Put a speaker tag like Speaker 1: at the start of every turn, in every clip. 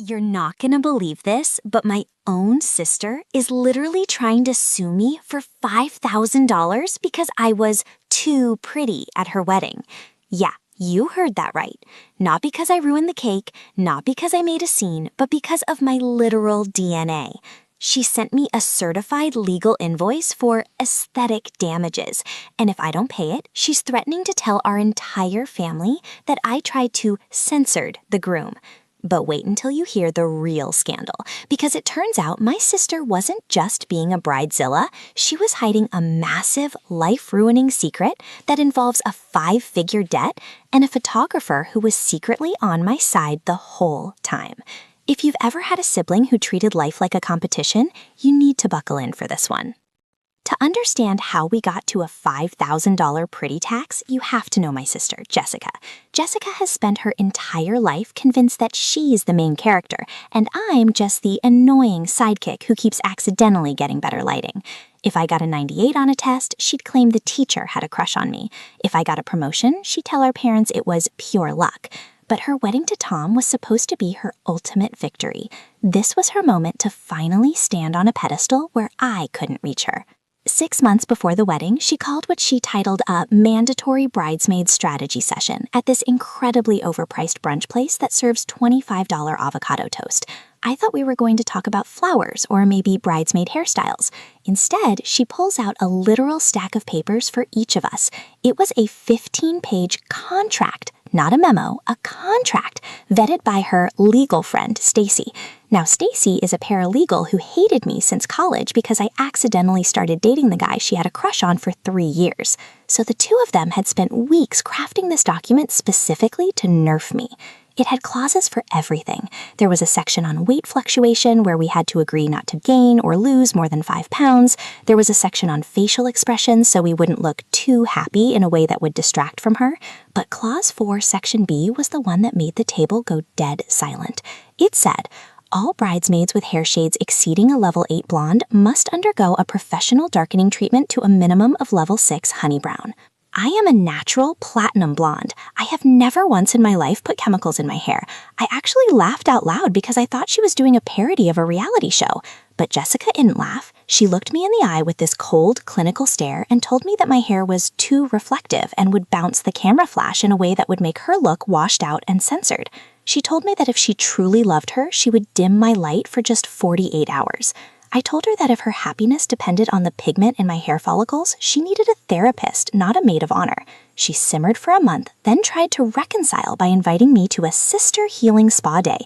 Speaker 1: You're not gonna believe this, but my own sister is literally trying to sue me for $5,000 because I was too pretty at her wedding. Yeah, you heard that right. Not because I ruined the cake, not because I made a scene, but because of my literal DNA. She sent me a certified legal invoice for aesthetic damages, and if I don't pay it, she's threatening to tell our entire family that I tried to censor the groom. But wait until you hear the real scandal, because it turns out my sister wasn't just being a bridezilla, she was hiding a massive, life-ruining secret that involves a 5-figure debt and a photographer who was secretly on my side the whole time. If you've ever had a sibling who treated life like a competition, you need to buckle in for this one. To understand how we got to a $5,000 pretty tax, you have to know my sister, Jessica. Jessica has spent her entire life convinced that she's the main character, and I'm just the annoying sidekick who keeps accidentally getting better lighting. If I got a 98 on a test, she'd claim the teacher had a crush on me. If I got a promotion, she'd tell our parents it was pure luck. But her wedding to Tom was supposed to be her ultimate victory. This was her moment to finally stand on a pedestal where I couldn't reach her. 6 months before the wedding, she called what she titled a mandatory bridesmaid strategy session at this incredibly overpriced brunch place that serves $25 avocado toast. I thought we were going to talk about flowers or maybe bridesmaid hairstyles. Instead, she pulls out a literal stack of papers for each of us. It was a 15-page contract. Not a memo, a contract, vetted by her legal friend, Stacy. Now, Stacy is a paralegal who hated me since college because I accidentally started dating the guy she had a crush on for 3 years. So the two of them had spent weeks crafting this document specifically to nerf me. It had clauses for everything. There was a section on weight fluctuation where we had to agree not to gain or lose more than 5 pounds. There was a section on facial expressions so we wouldn't look too happy in a way that would distract from her. But Clause 4, Section B was the one that made the table go dead silent. It said, all bridesmaids with hair shades exceeding a level 8 blonde must undergo a professional darkening treatment to a minimum of level 6 honey brown. I am a natural platinum blonde. I have never once in my life put chemicals in my hair. I actually laughed out loud because I thought she was doing a parody of a reality show. But Jessica didn't laugh. She looked me in the eye with this cold, clinical stare and told me that my hair was too reflective and would bounce the camera flash in a way that would make her look washed out and censored. She told me that if she truly loved her, she would dim my light for just 48 hours. I told her that if her happiness depended on the pigment in my hair follicles, she needed a therapist, not a maid of honor. She simmered for a month, then tried to reconcile by inviting me to a sister healing spa day.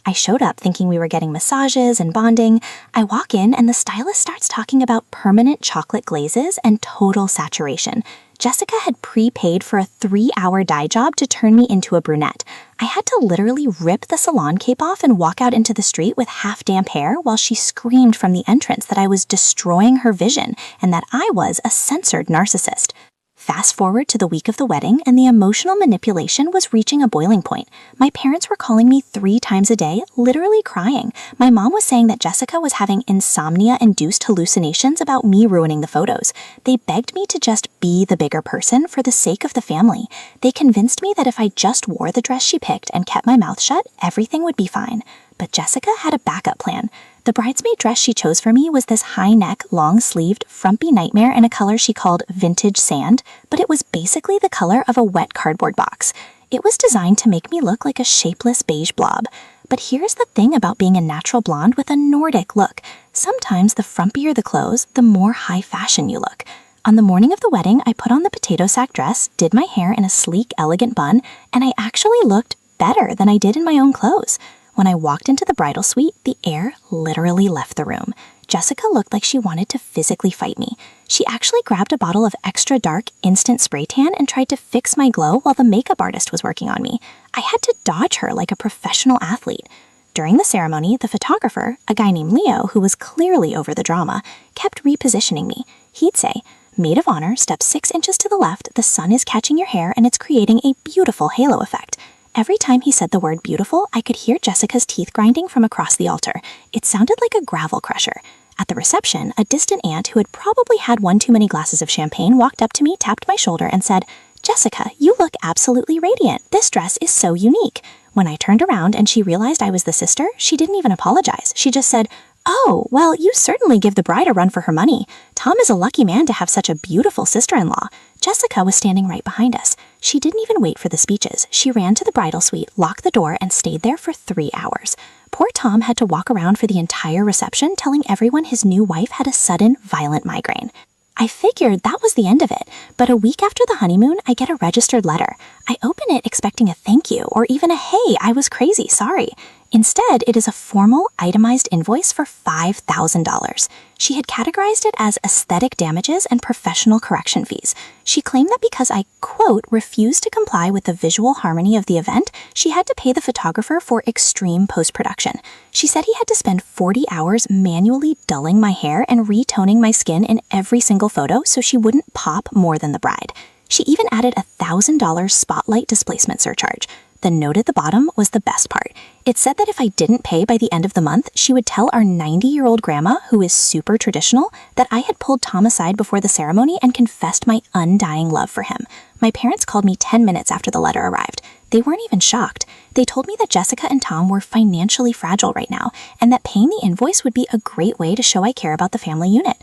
Speaker 1: I showed up thinking we were getting massages and bonding. I walk in and the stylist starts talking about permanent chocolate glazes and total saturation. Jessica had prepaid for a 3-hour dye job to turn me into a brunette. I had to literally rip the salon cape off and walk out into the street with half-damp hair while she screamed from the entrance that I was destroying her vision and that I was a censored narcissist. Fast forward to the week of the wedding, and the emotional manipulation was reaching a boiling point. My parents were calling me 3 times a day, literally crying. My mom was saying that Jessica was having insomnia-induced hallucinations about me ruining the photos. They begged me to just be the bigger person for the sake of the family. They convinced me that if I just wore the dress she picked and kept my mouth shut, everything would be fine. But Jessica had a backup plan. The bridesmaid dress she chose for me was this high-neck, long-sleeved, frumpy nightmare in a color she called vintage sand, but it was basically the color of a wet cardboard box. It was designed to make me look like a shapeless beige blob. But here's the thing about being a natural blonde with a Nordic look. Sometimes the frumpier the clothes, the more high fashion you look. On the morning of the wedding, I put on the potato sack dress, did my hair in a sleek, elegant bun, and I actually looked better than I did in my own clothes. When I walked into the bridal suite, the air literally left the room. Jessica looked like she wanted to physically fight me. She actually grabbed a bottle of extra dark instant spray tan and tried to fix my glow while the makeup artist was working on me. I had to dodge her like a professional athlete. During the ceremony, the photographer, a guy named Leo, who was clearly over the drama, kept repositioning me. He'd say, "Maid of honor, step 6 inches to the left, the sun is catching your hair and it's creating a beautiful halo effect." Every time he said the word beautiful, I could hear Jessica's teeth grinding from across the altar. It sounded like a gravel crusher. At the reception, a distant aunt who had probably had one too many glasses of champagne walked up to me, tapped my shoulder, and said, "Jessica, you look absolutely radiant. This dress is so unique." When I turned around and she realized I was the sister, she didn't even apologize. She just said, "Oh, well, you certainly give the bride a run for her money. Tom is a lucky man to have such a beautiful sister-in-law." Jessica was standing right behind us. She didn't even wait for the speeches. She ran to the bridal suite, locked the door, and stayed there for 3 hours. Poor Tom had to walk around for the entire reception telling everyone his new wife had a sudden, violent migraine. I figured that was the end of it, but a week after the honeymoon, I get a registered letter. I open it expecting a thank you or even a "Hey, I was crazy, sorry." Instead, it is a formal, itemized invoice for $5,000. She had categorized it as aesthetic damages and professional correction fees. She claimed that because I, quote, refused to comply with the visual harmony of the event, she had to pay the photographer for extreme post-production. She said he had to spend 40 hours manually dulling my hair and retoning my skin in every single photo so she wouldn't pop more than the bride. She even added a $1,000 spotlight displacement surcharge. The note at the bottom was the best part. It said that if I didn't pay by the end of the month, she would tell our 90-year-old grandma, who is super traditional, that I had pulled Tom aside before the ceremony and confessed my undying love for him. My parents called me 10 minutes after the letter arrived. They weren't even shocked. They told me that Jessica and Tom were financially fragile right now, and that paying the invoice would be a great way to show I care about the family unit.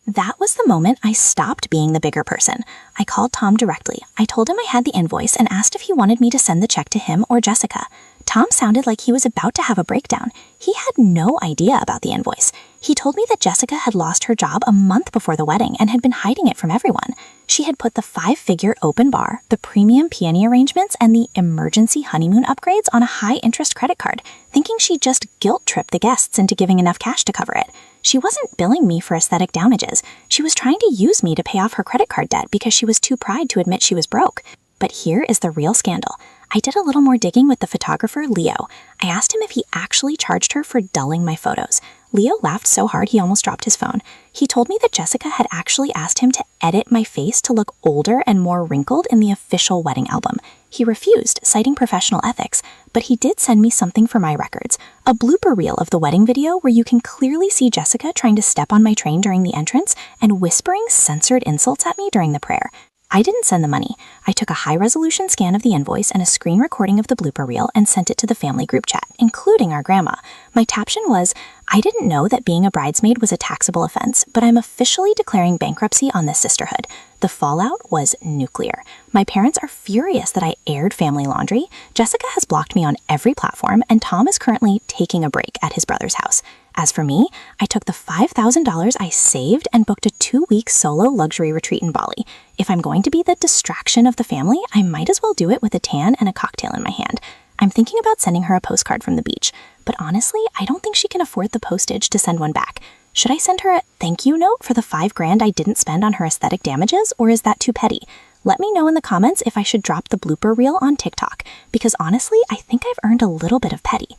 Speaker 1: That was the moment I stopped being the bigger person. I called Tom directly. I told him I had the invoice and asked if he wanted me to send the check to him or Jessica. Tom sounded like he was about to have a breakdown. He had no idea about the invoice. He told me that Jessica had lost her job a month before the wedding and had been hiding it from everyone. She had put the 5-figure open bar, the premium peony arrangements, and the emergency honeymoon upgrades on a high-interest credit card, thinking she'd just guilt-tripped the guests into giving enough cash to cover it. She wasn't billing me for aesthetic damages. She was trying to use me to pay off her credit card debt because she was too proud to admit she was broke. But here is the real scandal. I did a little more digging with the photographer, Leo. I asked him if he actually charged her for dulling my photos. Leo laughed so hard he almost dropped his phone. He told me that Jessica had actually asked him to edit my face to look older and more wrinkled in the official wedding album. He refused, citing professional ethics, but he did send me something for my records, a blooper reel of the wedding video where you can clearly see Jessica trying to step on my train during the entrance and whispering censored insults at me during the prayer. I didn't send the money. I took a high-resolution scan of the invoice and a screen recording of the blooper reel and sent it to the family group chat, including our grandma. My caption was, "I didn't know that being a bridesmaid was a taxable offense, but I'm officially declaring bankruptcy on this sisterhood." The fallout was nuclear. My parents are furious that I aired family laundry. Jessica has blocked me on every platform, and Tom is currently taking a break at his brother's house. As for me, I took the $5,000 I saved and booked a 2-week solo luxury retreat in Bali. If I'm going to be the distraction of the family, I might as well do it with a tan and a cocktail in my hand. I'm thinking about sending her a postcard from the beach, but honestly, I don't think she can afford the postage to send one back. Should I send her a thank you note for the $5,000 I didn't spend on her aesthetic damages, or is that too petty? Let me know in the comments if I should drop the blooper reel on TikTok, because honestly, I think I've earned a little bit of petty.